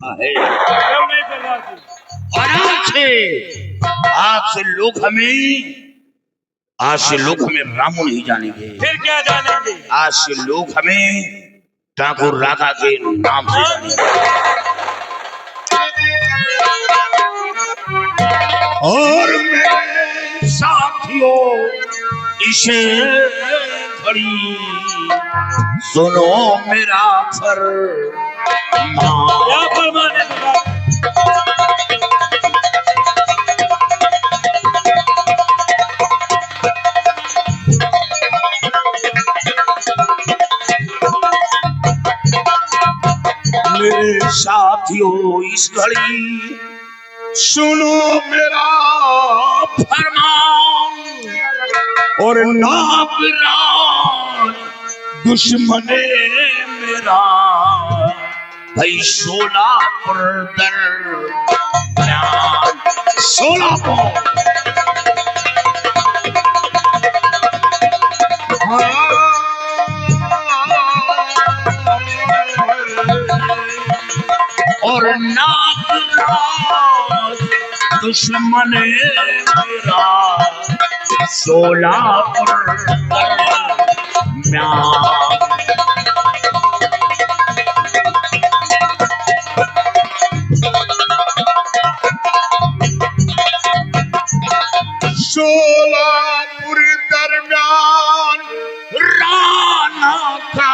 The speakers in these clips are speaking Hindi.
है। और आज से लोग हमें रामू नहीं जानेंगे। फिर क्या जानेंगे? आज से लोग हमें ठाकुर राधा के नाम से जानेंगे। और मेरे साथियों, इसे घड़ी सुनो मेरा क्या फरमाने लगा? मेरे साथियों, इस घड़ी सुनो मेरा फरमान। और नागराज दुश्मने मेरा भाई सोलापुर दरमियान, सोलापुर। और नागराज दुश्मन मेरा सोलापुर दरमियान। सोलापुर दरमियान राणा का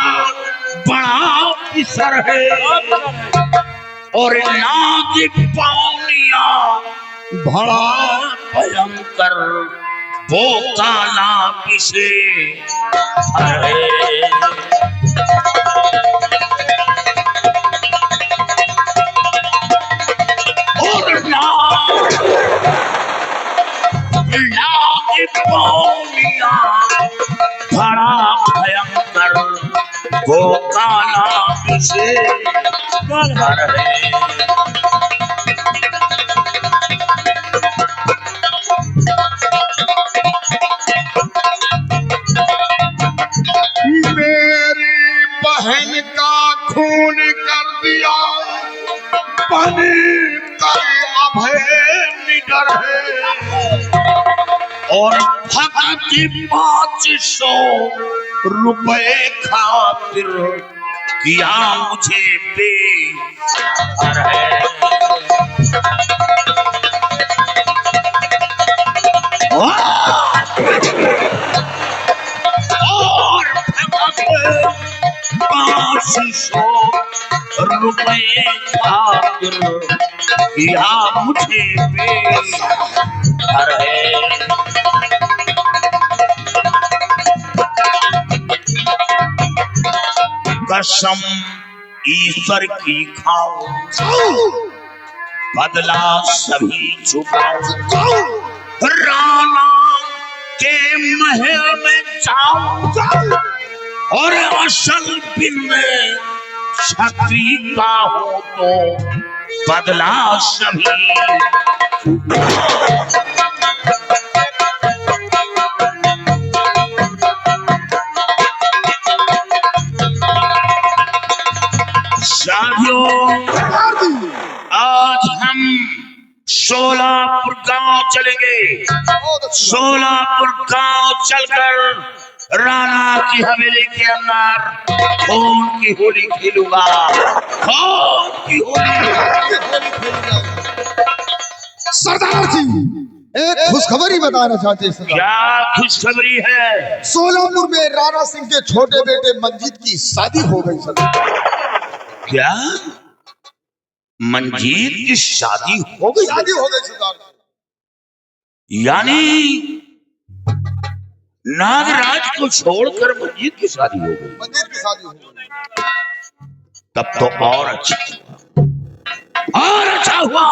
बड़ा अफसर है। और नाग पानिया बड़ा भयंकर, वो काला किसे है। और नाग पानिया बड़ा भयंकर, वो काला किसे है। मेरी बहन का खून कर दिया, बनी कर अभय निडर है। और फकत 500 रुपए खातिर किया मुझे बेघर है। और 500 रुपए खातिर किया मुझे बेघर है। कसम ईश्वर की खाओ, बदला सभी चुकाओ। राणा के महल में जाओ, और असल बिन छत्री का हो तो बदला सभी साथियों। आज हम सोलापुर गांव चलेंगे। सोलापुर गांव चलकर राणा की हवेली के अंदर खून की होली खेलूंगा। खून की होली। सरदार जी, एक खुशखबरी बताना चाहते हैं। क्या खुशखबरी है? सोलापुर में राणा सिंह के छोटे बेटे मंजीत की शादी हो गई सरदार। क्या मंजीत की शादी हो गई? शादी हो गई सरदार। यानी नागराज को छोड़कर मंजीत की शादी हो गई। मंजीत की शादी हो गई। तब तो और अच्छा हुआ, और अच्छा हुआ।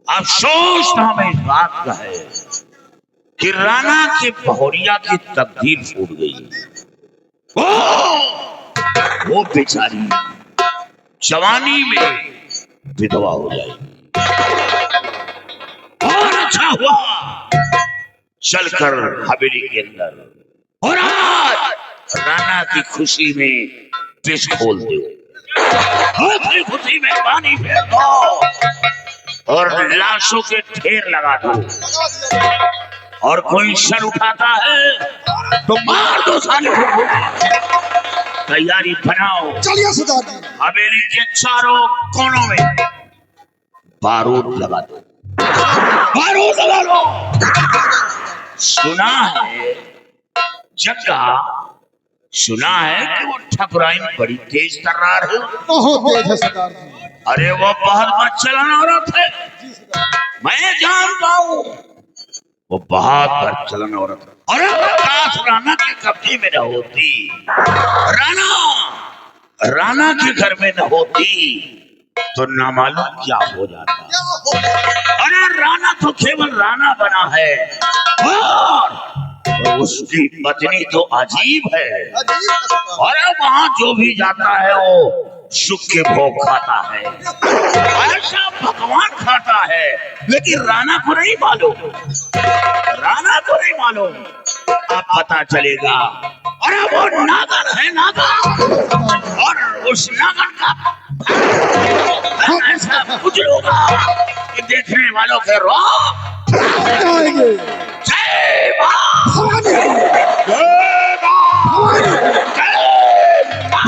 अफसोस हमें इस बात का है कि राणा के बहुरिया की तकदीर फूट गई। वो बेचारी जवानी में विधवा हो जाएगी। और अच्छा हुआ चलकर हवेली के अंदर, और आज राणा की खुशी में पेश खोल दो। हाथी खुशी में पानी फेर दो और लाशों के ढेर लगा दो। और कोई सर उठाता है तो मार दो साले को। तैयारी बनाओ। चलिए सरदार जी। हवेली के चारों कोनों में बारूद लगा दो, बारूद लगा लो। सुना है जग्गा, सुना है कि वो ठकुराइन बड़ी तेज तर्रार है। बहुत तेज है सरदार जी। अरे वो बहुत बदचलन औरत है, मैं जानता हूँ। वो बहुत बदचलन औरत है। और प्रकाश राणा के कब्जे में न होती, राणा के घर में न होती तो ना मालूम क्या हो जाता। अरे राणा तो केवल राणा बना है और उसकी पत्नी तो अजीब है। अजीब है सरदार। और वहां जो भी जाता है वो सुख के भोग खाता है, ऐसा भगवान खाता है। लेकिन राणा को नहीं मालूम, राणा को नहीं मालूम। अब पता चलेगा। अरे वो नागर है, नागर। और उस नागर का ऐसा कुछ होगा कि देखने वालों के रोग जाएंगे। जय मां, भवानी। जय मां, जय मां।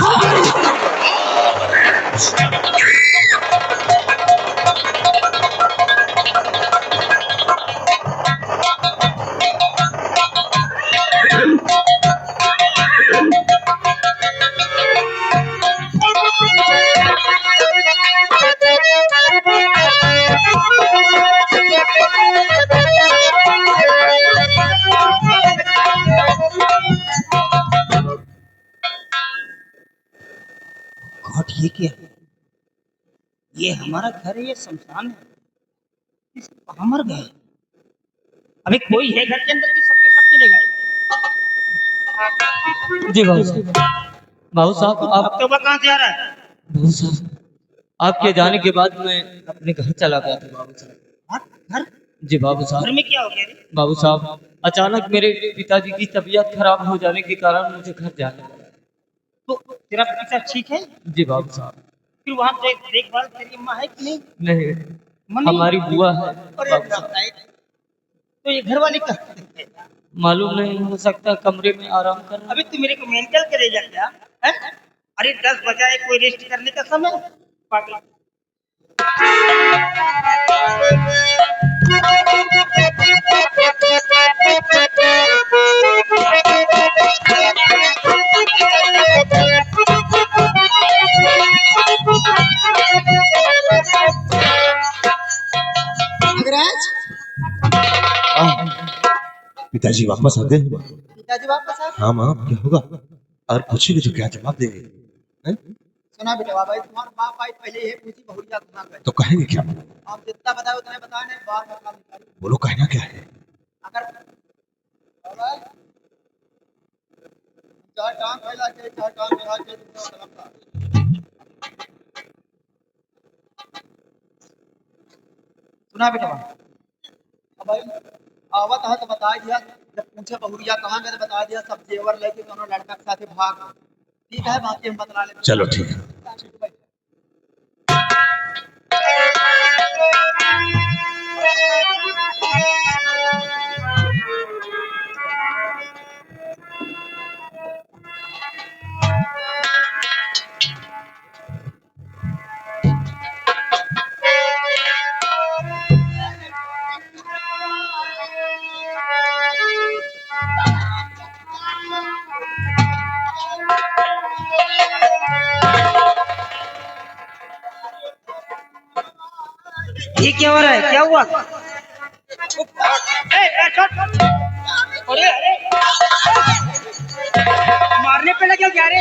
घाट ये क्या है? ये हमारा घर है, ये शमशान है। इस कहाँ मर गए? अबे कोई है घर के अंदर की सबके सब चले गए? जी बाबू साहब, बाबू साहब अब आप तो वह कहाँ से आ रहा है? बाबू साहब आपके जाने के बाद मैं अपने घर चला गया था बाबू साहब। घर जी बाबू घर साहब, में क्या हो गया रे? बाबू साहब अचानक मेरे पिताजी की तबीयत खराब हो जाने के कारण मुझे घर जाना पड़ा। तो तेरा पिता ठीक है? जी बाबू साहब। फिर वहाँ पे देखभाल तेरी अम्मा है कि नहीं? नहीं, अम्मा नहीं? हमारी बुआ है अरे बाबू साहब। तो ये घर वाले कहाँ हैं? मालूम नहीं, हो सकता कमरे में आराम कर रहे अभी तू मेरे को मेंटल करेगा क्या है? अरे 10 बजा है, कोई रेस्ट करने का समय पागल। नागराज। पिताजी वापस आ गए। पिताजी वापस आ गए। हाँ माँ, क्या होगा? और पूछेंगे तो क्या जवाब देंगे? हैं? सुना बेटा बाबा, तुम्हारा बाप आई पहले ये पूछी बहुरिया कहाँ गए। तो कहेंगे क्या? आप जितना बताए उतना बताए नहीं, बाद में अपना निकालिए। बोलो, कहना क्या है? अगर बाबा चार टांग फैला के चार टांग मिला के दूसरा सलाम का। सुना बेटा बाबा, अब भाई आवत है तो बता दिया। जब पूछे बहुरिया कहाँ गए तो बता दिया। सब जेवर लेके दोनों लड़का के साथ भाग गए। ठीक है, बाकी हम बतला लेते। चलो ठीक है। ये क्या हो रहा है? क्या हुआ? बैठो। अरे अरे मारने पे लगे क्या रे?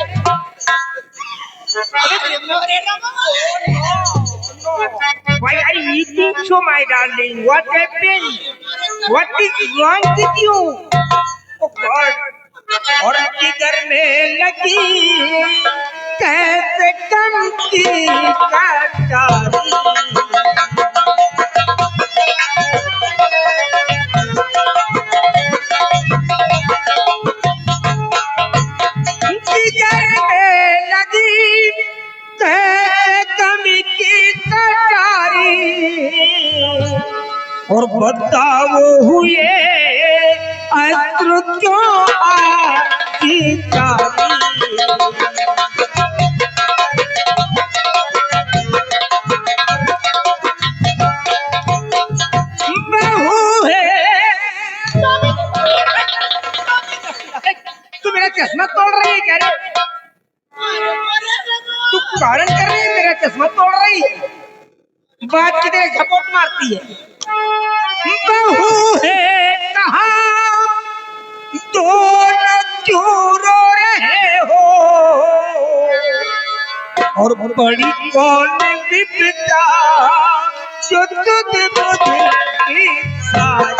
Why are you eating so, my darling? What happened? What is wrong with you? Oh God! औरत के घर में लगी कैसे कम की कटारी। जिगर में लगी और बताओ हुए अश्रु क्यों आती जाती। बहू है तू मेरा चश्मा तोड़ रही है क्या रे? तू कारण कर रही है, मेरा चश्मा तोड़ रही है, बात की तरह झपोट मारती है। बहू है कहाँ दोनों क्यों रो रहे हो, और बड़ी कौन विपदा जो तुझ मुझे सारी।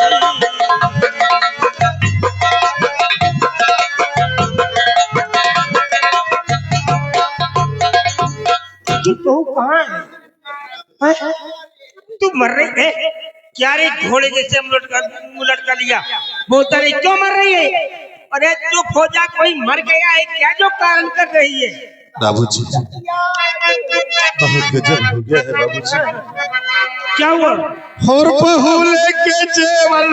तू कहाँ है? तू मर रही है क्या रे? घोड़े जैसे मुंह लटका लिया, बोलता नहीं क्यों मर रही है? अरे चुप हो जा, कोई मर गया है क्या जो कारण कर रही है? बाबूजी बहुत गजब हो गया है बाबूजी। क्या हुआ? और बहू लेके जेवर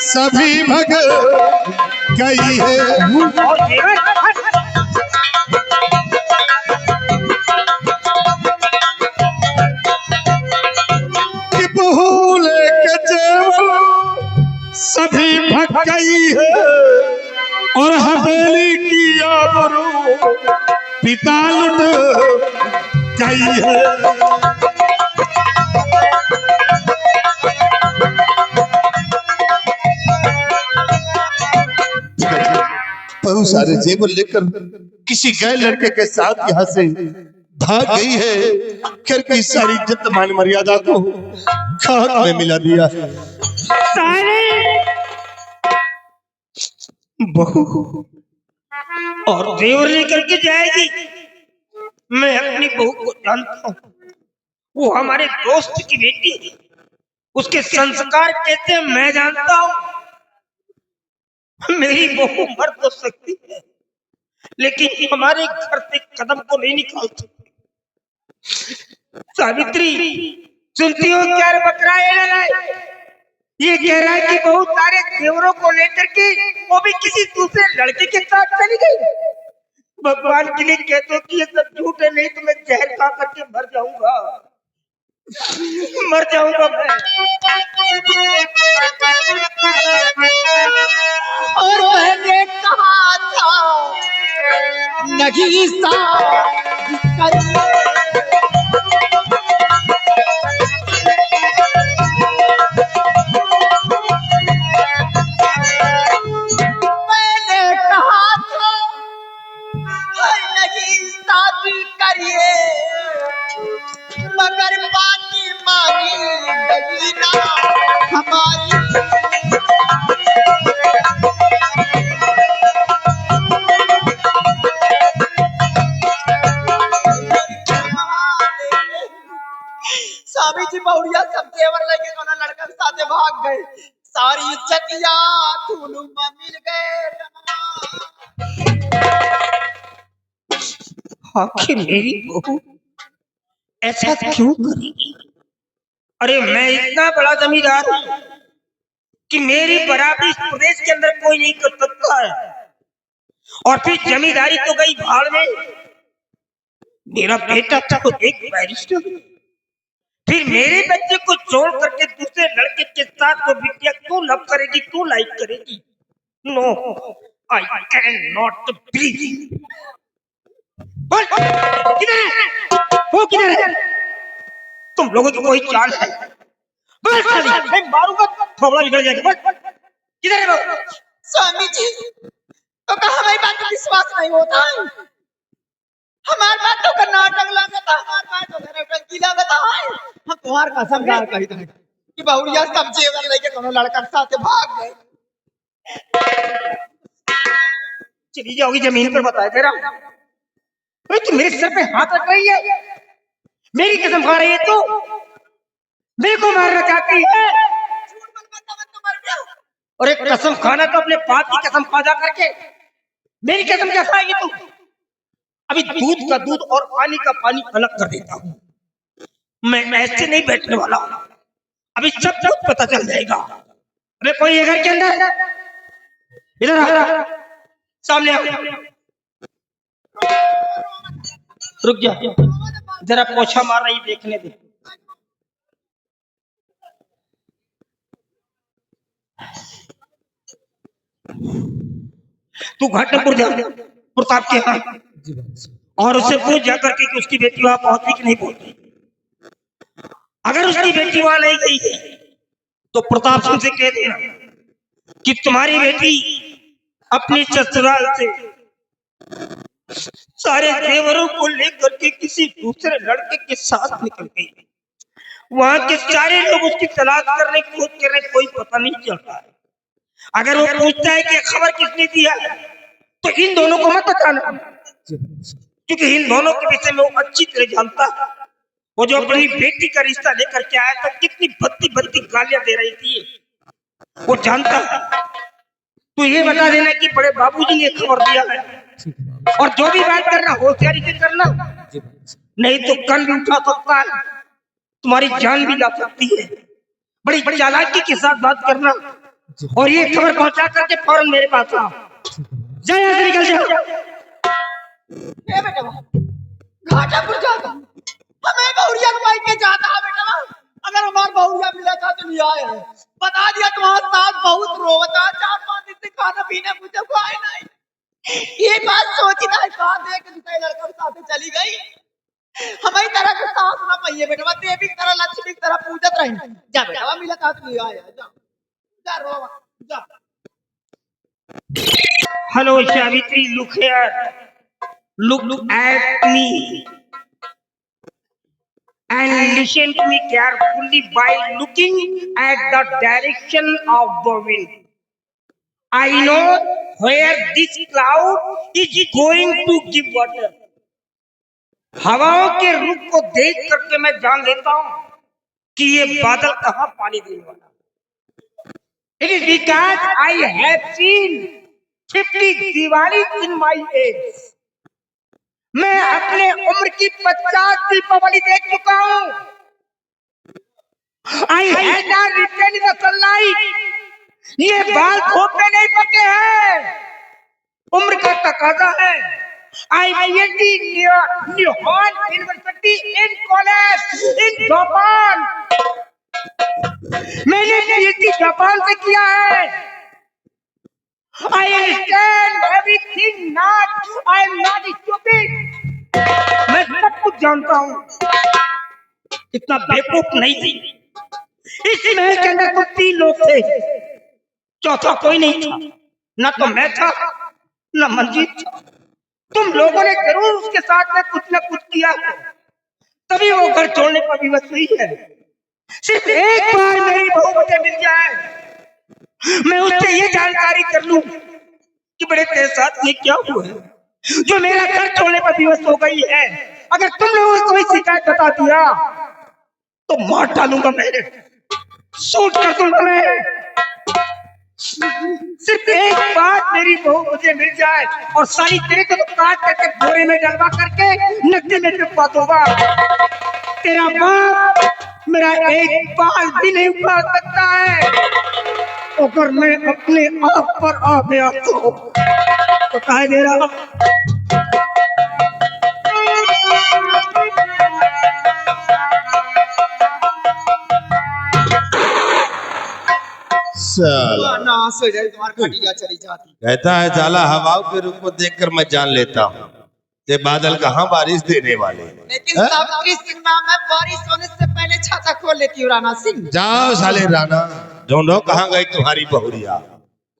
सभी भग गई है। और जेवर? कि बहू लेके जेवर सभी भग गई है, और हवेली की आबरू पिता लुट गई है। बहुत सारे जेवर लेकर किसी गैर लड़के के साथ यहाँ से भाग गई है, घर की सारी इज्जत मान मर्यादा को खाक में मिला दिया है। बहू और देवर लेकर के जाएगी? मैं अपनी बहू को जानता हूँ, वो हमारे दोस्त की बेटी है, उसके संस्कार कैसे मैं जानता हूँ। मेरी बहू मर तो सकती है, लेकिन हमारे घर से कदम को नहीं निकाल सकती। सावित्री सुनती हो क्या बकरा ये कह रहा है कि बहुत सारे देवरों को लेकर के वो भी किसी दूसरे लड़के के साथ चली गई। भगवान के लिए कह दो कि ये सब झूठ है, नहीं तो मैं जहर खा करके मर जाऊंगा, मर जाऊंगा मैं। और मैंने कहा था नहीं सा शादी करिए, मगर बाती मानी गई ना हमारी। स्वामी जी बहुड़िया सब जेवर लेके दोनों लड़का के साथ भाग गए, सारी इज्जतिया धूलू में मिल गए। आखिर मेरी बहू ऐसा क्यों करेगी? अरे मैं इतना बड़ा जमींदार हूँ कि मेरी बराबरी इस प्रदेश के अंदर कोई नहीं कर सकता है, और फिर जमींदारी तो गई भाड़ में। मेरा बेटा था तो एक बैरिस्टर, फिर मेरे बच्चे को छोड़ करके दूसरे लड़के के साथ तो बिटिया क्यों लव करेगी, क्यों लाइक करेगी? No, I can not believe. किधर है वो? किधर है? तुम लोगों की कोई चाल है? बस मैं मारूंगा, थोबड़ा निकल जाएगा। बस किधर है वो? स्वामी जी तो कहा हमारी बात पर विश्वास नहीं होता है, हमार बात तो का नाटक लगता, हमार बात तो का रंगीला लगता है। हम तुम्हार कसम खा कही थे कि बहुड़िया सब जेवर लेके दोनों लड़का के साथ भाग गए। चली जाओगी जमीन पर, बताया दे रहा हूं। तू मेरे सर पे हाथ रख रही है, मेरी कसम खा रही है, तू मेरे को मारना चाहती है। और एक कसम खाना तो अपने बाप की कसम खा जा करके मेरी कसम क्या खाएगी तू? अभी दूध का दूध और पानी का पानी अलग कर देता हूँ। मैं ऐसे नहीं बैठने वाला हूँ। अभी सब कुछ पता चल जाएगा। अबे कोई है घर के अंदर? इधर आ, सामने आ। रुक जा, जरा पोछा मार रही देखने दे। तू घाटमपुर जा प्रताप के यहाँ और उससे पूछ जा करके कि उसकी बेटी वहां पहुंची कि नहीं पहुंची। अगर उसकी बेटी वहां नहीं गई है तो प्रताप सिंह से कह देना कि तुम्हारी बेटी अपनी ससुराल से सारे जेवरों को लेकर के किसी दूसरे लड़के के साथ निकल गई। वहां के सारे लोग उसकी तलाश करने की कोशिश कर रहे, कोई पता नहीं चल रहा है। अगर वो पूछता है कि खबर किसने दिया तो इन दोनों को मत बताना, क्योंकि इन दोनों के विषय में वो अच्छी तरह जानता है। वो जो अपनी बेटी का रिश्ता लेकर के आया था, कितनी भद्दी भद्दी गालियां दे रही थी, वो जानता है। तो ये बता देना कि बड़े बाबूजी ने खबर दिया है, और जो भी बात करना होशियारी से करना, नहीं तो कन भी उठा सकता है, तुम्हारी जान भी जा सकती है। बड़ी चालाकी के साथ बात करना, और ये खबर पहुंचा करके फौरन मेरे पास आओ। जा यहाँ से निकल जाओ। ए बेटा घाटापुर जाता हमें बहुरिया भाई के जाता है बेटा। अगर हमार बहुरिया मिला था तो नहीं आए हैं। बता दिया तुम्हारा साथ बहुत रोता, 4-5 दिन से खाना पीना कुछ को आए नहीं। ये बात सोची ना कहा देख दूसरे लड़का के साथ चली गई। हमारी तरह के साथ ना पहिए बेटा, देवी की तरह लक्ष्मी की तरह पूजत रही। जा बेटा मिला था तो नहीं आए हैं। जा जा रो जा। Hello, Savitri, look here. Look at me and listen to me carefully by looking at the direction of the wind. I know where this cloud is going to give water. हवाओं के रुख को देख करके मैं जान लेता हूँ कि ये बादल कहाँ पानी देने वाला। It is because I have seen 50 Diwalis in my age. मैं अपने उम्र की 50 दीपावली देख चुका हूँ। I had not written in the sunlight. ये बाल धोपे नहीं पके हैं, उम्र का तकाजा है। I went to Nihon University in college in Japan. मैंने PhD जापान से किया है। I understand everything, I am not stupid. मैं सब कुछ जानता हूँ, इतना बेवकूफ नहीं थी। इस महल के अंदर तो 3 लोग थे, चौथा कोई नहीं था। न तो मैं था, न मंजीत था। तुम लोगों ने जरूर उसके साथ में कुछ न कुछ किया है, तभी वो घर छोड़ने पर विवश हुई है। सिर्फ एक बार मेरी बहू मुझे मिल जाए, मैं उससे ये जानकारी कर लूं कि बड़े तेरे साथ ये क्या हुआ है जो मेरा घर छोड़ने पर विवश हो गई है। अगर तुम लोगों को कोई शिकायत बता दिया तो मार डालूंगा मैं, शूट कर दूंगा मैं। सिर्फ एक बार मेरी बहू मुझे मिल जाए और सारी तेरे को काट करके बोरे में डलवा करके नकदी में चुपा दूंगा। तेरा बाप मेरा एक बाल भी नहीं उखाड़ सकता है। अगर मैं अपने आप पर आ गया तो कहा दे रहा। साला ना से जाए तुम्हारी खटिया चली जाती। कहता है जाला हवाओं के रूप को देखकर मैं जान लेता हूँ ये बादल कहाँ बारिश देने वाले हैं। लेकिन हैं? सावित्री सिंह नाम है, बारिश होने से पहले छाता खोल लेती हूँ राणा सिंह। जाओ साले राणा, ढूंढो कहाँ गई तुम्हारी बहुरिया।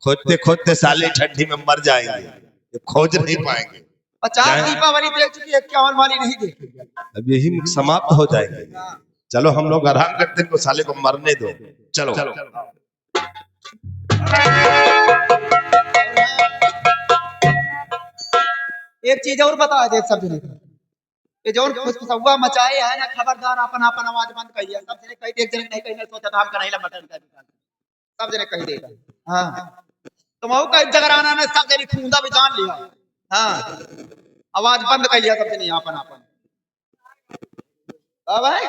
खोजते खोजते साले ठंडी में मर जाएंगे, ये खोज नहीं पाएंगे। 50 दीपावली देख चुकी है, 51 वाली नहीं देखी। अब यही समाप्त हो जाएंगे। चलो हम लोग आराम करते हैं, साले को मरने दो। चलो एक चीज और बता दे सब जने, ये जो खुशखुशवा मचाए है ना, खबरदार अपन अपन आवाज बंद कहिए। सब जने कही दे, एक जने नहीं कही सोचा हम कराइला मटन का दुकान, सब जने कही देगा। हाँ तुम आओ का जगराना में सब जने खूंदा भी जान लिया। हाँ आवाज बंद कहिए सब जने अपन अपन। अब है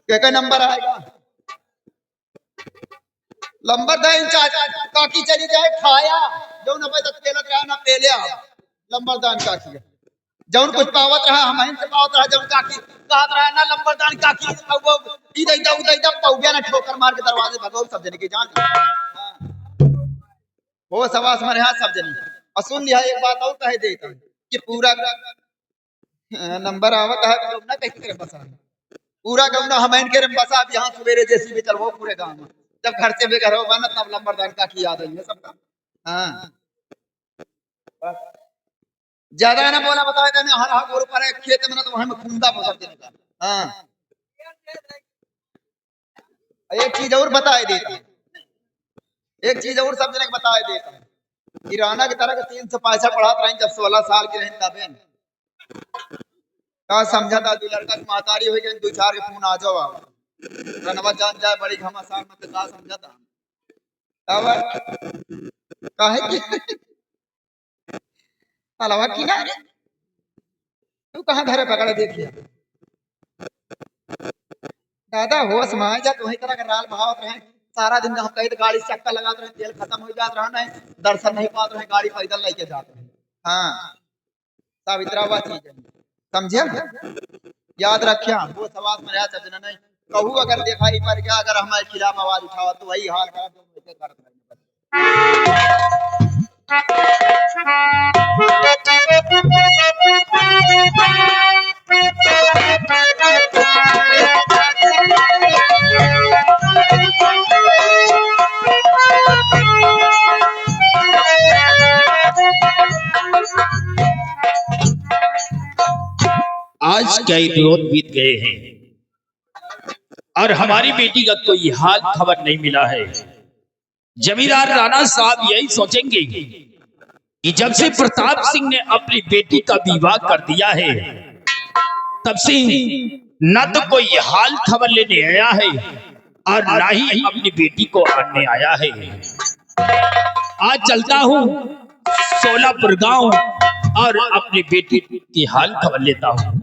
क्या नंबर आएगा? लंबरदार चाचा काकी चली जाए खाया जो न भाई तक पेलत रहा ना पेलिया लंबरदार काकी जौन कुछ पावत रहा हम से पावत रहा जौन काकी कहत रहा ना लंबरदार काकी वो इधर उधर पौबिया ना ठोकर मार के दरवाजे भगो सब जने की जान वो सवास में रहा सब जने और सुन लिया एक बात और कह देता कि पूरा नंबर आवत है तो ना कहीं करे बसा पूरा गांव ना हम इनके बसा अब यहाँ सवेरे जैसी भी चलो पूरे गांव में जब घर से बेघर हो बना तब लंबरदार काकी याद आई है सबका हाँ ज्यादा ना बोला बताया था हर हर गोर पर खेत में ना तो वहां में खुंदा बसा देने का हाँ एक चीज और बताए देता एक चीज और सब जने बताए देता किराना की तरह 300 पैसा पढ़ाते रहे जब 16 साल के रहे तबे का समझा था दो लड़का की महतारी हो गई 2-4 के फोन आ जाओ रनवा जान जाए बड़ी घमासान मत का समझा था अब काहे की अलावा की ना तू कहां घरे पकड़े देखिए दादा होश में जा तू ही तरह का राल भावत रहे सारा दिन हम कहीं गाड़ी से चक्कर लगाते रहे तेल खत्म हो जात रहा नहीं दर्शन नहीं पाते रहे गाड़ी पैदल लेके जाते हैं हाँ सब इतना हुआ चीज है समझे याद रखिया वो सवाल में रहा सब नहीं कहूँ अगर दिखाई पड़ गया अगर हमारे खिलाफ आवाज उठावा तो वही हाल कर आज कई रोज बीत गए हैं और हमारी बेटी का कोई हाल खबर नहीं मिला है। जमींदार राणा साहब यही सोचेंगे कि जब से प्रताप सिंह ने अपनी बेटी का विवाह कर दिया है तब से न तो कोई हाल खबर लेने आया है और न ही अपनी बेटी को आने आया है। आज चलता हूँ सोलापुर गांव और अपनी बेटी की हाल खबर लेता हूँ।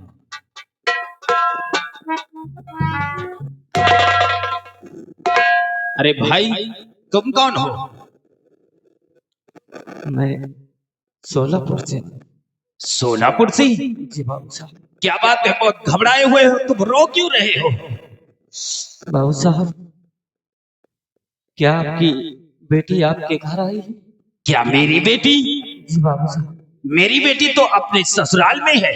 अरे भाई तुम कौन हो? मैं सोलापुर से। सोलापुर से? जी बाबू साहब। क्या बात है, बहुत घबराए हुए हो, तुम रो क्यों रहे हो? बाबू साहब क्या आपकी बेटी आपके घर आई है? क्या मेरी बेटी? जी बाबू साहब। मेरी बेटी तो अपने ससुराल में है।